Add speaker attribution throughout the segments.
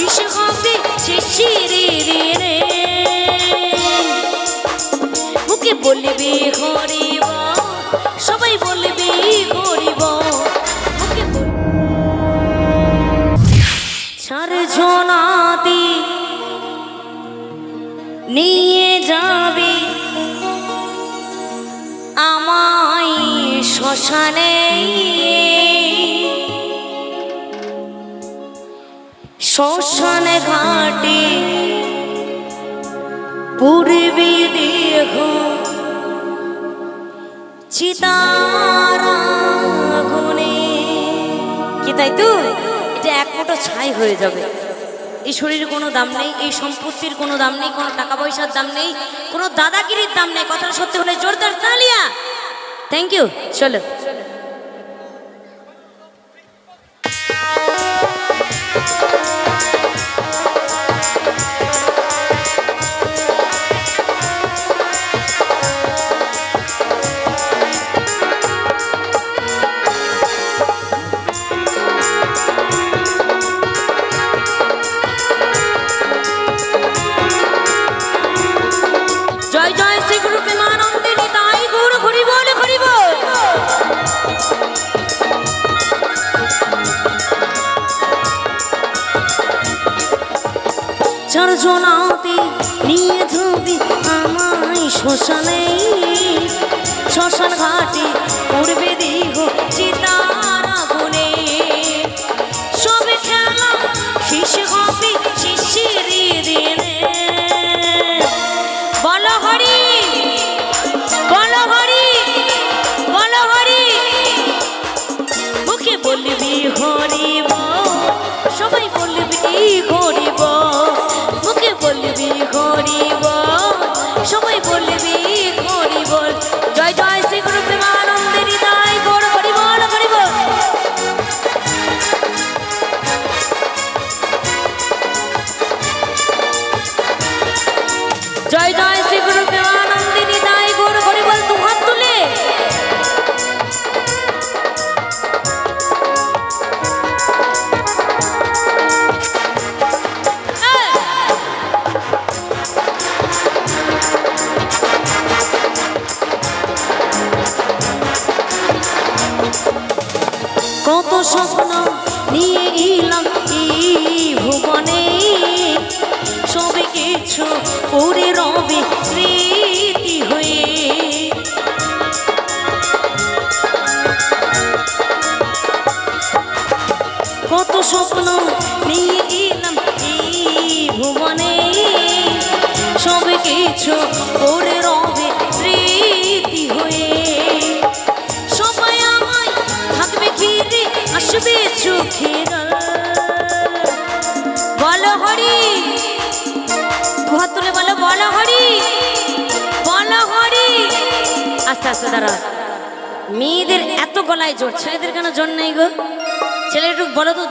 Speaker 1: Shish হবে শিশিরে রে মুখে বলবে হরিব সবাই বলবে হরিব মুখে চার জনাতি নিয়ে যাবে আমায় শ্মশানে শ্মশান ঘাটে পূর্বে দেহ চিতার আগুনে কি তাই তো এটা এক মুঠো ছাই হয়ে যাবে। এই শরীরের কোনো দাম নেই, এই সম্পত্তির কোনো দাম নেই, কোনো টাকা পয়সার দাম নেই, কোনো দাদাগিরির দাম নেই। কথাটা সত্যি হলে জোরদার তালিয়া। Thank you. চলো জনাতে নিয়ে যাবি আমায় শ্মশানে শ্মশান ঘাটে পূর্বে দেহ চিতার আগুনে সবে খেলা শেষ হবে শিশিরে দিনে বল হরি বল হরি বল হরি মুখে বলবি হরিব সবাই বলবি হরিব মুখে বলবি হরিব সবাই বলবি হরিব জয় জয় শ্রী গুরু প্রেমানন্দে হৃদয় গৌর হরি বল হরি বল জয় জয় শ্রী গুরু প্রেমানন্দে হৃদয় গৌর হরি বল দু হাত তুলে কত স্বপ্ন নিয়ে এলাম এই ভুবনে সবে কিছু পড়ে রবে স্মৃতি হয়ে কত স্বপ্ন নিয়ে এলাম এই ভুবনে সবে কিছু পড়ে রবে স্মৃতি হয়ে সবাই আমায় থাকবে ঘিরে আসবে চোখে বলো হরি দু হাত তুলে বলো বলো হরি বলো হরি আস্তে আস্তে দাঁড়া মেয়েদের এত গলায় জোর ছেলেদের কেন জোর নেই গো ছেলের একটু বলো তো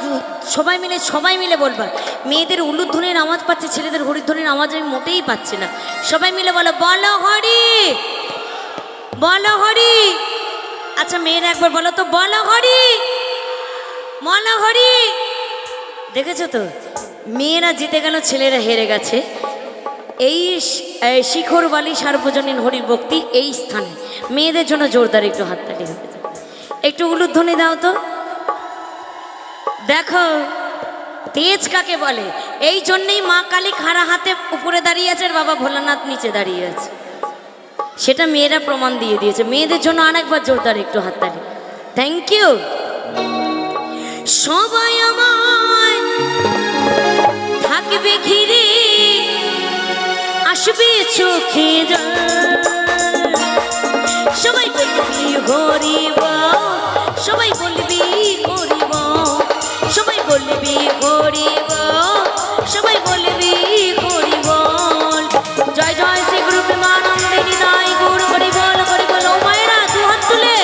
Speaker 1: সবাই মিলে বলবা মেয়েদের উলুধ্বনির আওয়াজ পাচ্ছে ছেলেদের হরিধ্বনির আওয়াজ আমি মোটেই পাচ্ছি না সবাই মিলে বলো বলো হরি বলো হরি আচ্ছা মেয়েরা একবার বলো তো বলো হরি বলো হরি দেখেছো তো মেয়েরা জিতে গেল ছেলেরা হেরে গেছে এই শিখরবালি সার্বজনীন হরি ভক্তি এই স্থানে মেয়েদের জন্য জোরদার একটু হাততালি হবে একটু উলুধ্বনি দাও তো দেখো তেজ কাকে বলে এই জন্যই মা কালী খাড়া হাতে উপরে দাঁড়িয়ে আছে আর বাবা ভোলানাথ নিচে দাঁড়িয়ে আছে সেটা মেয়েরা প্রমাণ দিয়ে দিয়েছে মেয়েদের জন্য আরেকবার জোরদার একটু হাততালি থ্যাংক ইউ সবাই আমায় থাকবে ঘিরে আসবে চোখে সবাই বলবি হরিব সবাই বলবি হরিব সবাই বলবি হরিব সবাই বলবি হরিব জয় জয় শ্রী গুরু প্রেমানন্দে হৃদয় গৌর হরি বল ও মায়েরা দু হাত তুলে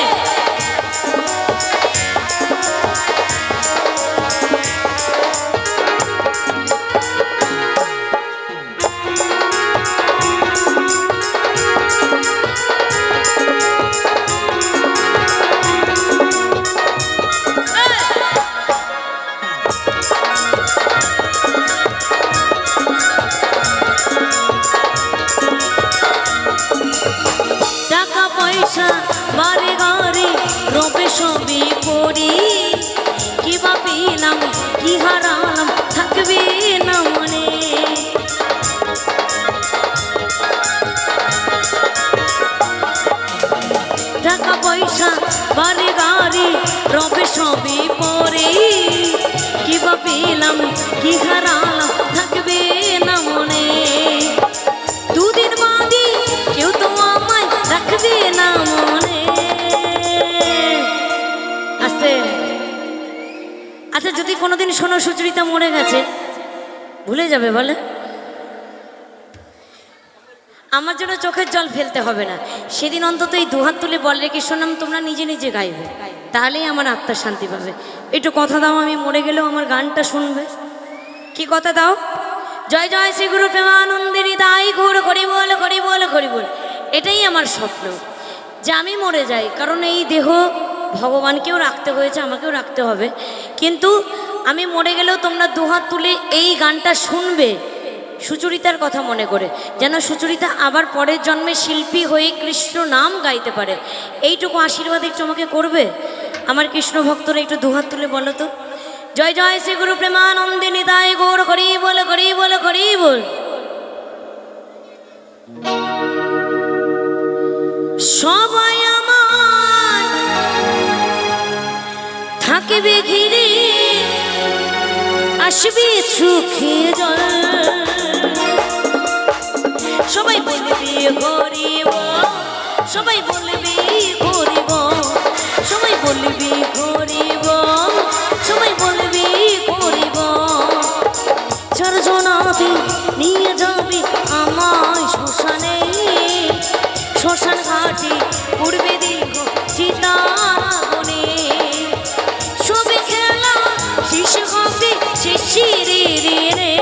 Speaker 1: করি কি বা পেলাম কি হারালাম থাকবে না মনে। টাকা পয়সা বাড়ি গাড়ি রবে সবই পরে কি বা পেলাম কি হারালাম থাকবে না মনে। দুদিন বাদে কেউ তো আমায় রাখবে না মনে। আচ্ছা যদি কোনোদিন শোনো সুচরিতা মরে গেছে ভুলে যাবে বলে? আমার জন্য চোখের জল ফেলতে হবে না। সেদিন অন্তত এই দুহাত তুলে বলে কৃষ্ণ নাম তোমরা নিজে নিজে গাইবে, তাহলেই আমার আত্মার শান্তি পাবে। একটু কথা দাও, আমি মরে গেলেও আমার গানটা শুনবে। কি কথা দাও? জয় জয় শ্রী গুরু প্রেমানন্দিনী দাই ঘুর করি বল করি বল করি বল। এটাই আমার স্বপ্ন যে আমি মরে যাই, কারণ এই দেহ ভগবানকেও রাখতে হয়েছে, আমাকেও রাখতে হবে। কিন্তু আমি মরে গেলেও তোমরা দুহাত তুলে এই গানটা শুনবে সুচরিতার কথা মনে করে, যেন সুচরিতা আবার পরের জন্মে শিল্পী হয়ে কৃষ্ণ নাম গাইতে পারে। এইটুকু আশীর্বাদ একটু আমাকে করবে আমার কৃষ্ণ ভক্তরা? একটু দুহাত তুলে বলো তো, জয় জয় শ্রী গুরু প্রেমানন্দিনী দায় গৌর করি বল করি বল করি বল। সবাই আমার থাকবে ঘিরে, আসবে চোখে জল, সবাই বলবি গরিব, সবাই বলবি গরিব, সবাই বলবি গরিব, সবাই বলবি গরিব। চারজনাতে নিয়ে যাবি আমায় শ্মশানে, শ্মশান ঘাটে পূর্বে দীর্ঘ চিতাগুনে, সবে খেলা শেষ হবে শেষিরে রে।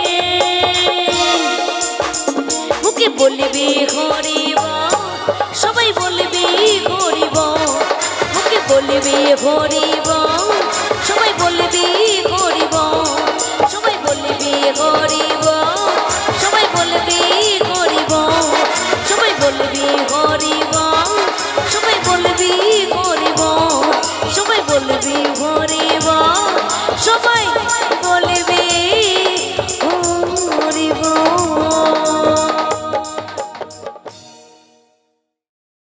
Speaker 1: মুখে বলবি গরিব, সবাই বলবি গরিব, মুখে বলবি গরিব, সবাই বলবি গরিব, সবাই বলবি গরিব, সবাই বলবি গরিব, সবাই বলবি গরিব, সবাই বলবি গরিব, সবাই বলবি গরিব, সবাই